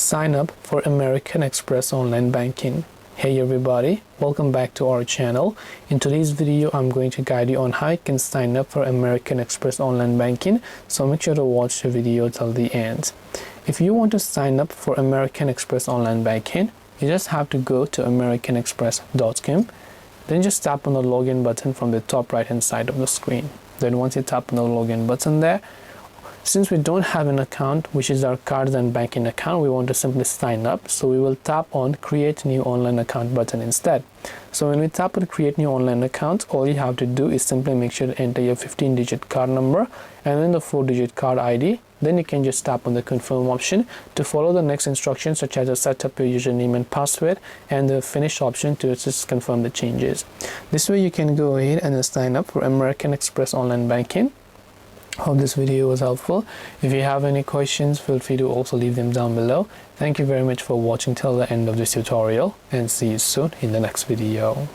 sign up for American Express online banking. Hey everybody, welcome back to our channel. In today's video, I'm going to guide you on how you can sign up for American Express online banking, so make sure to watch the video till the end. If you want to sign up for American Express online banking, you just have to go to americanexpress.com, then just tap on the login button from the top right hand side of the screen. Then once you tap on the login button there, since we don't have an account, which is our cards and banking account, we want to simply sign up. So we will tap on create new online account button instead. So when we tap on create new online account, all you have to do is simply make sure to enter your 15-digit card number and then the 4-digit card ID. Then you can just tap on the confirm option to follow the next instructions, such as to set up your username and password, and the finish option to just confirm the changes. This way you can go ahead and sign up for American Express online banking. Hope this video was helpful. If you have any questions, feel free to also leave them down below. Thank you very much for watching till the end of this tutorial, and see you soon in the next video.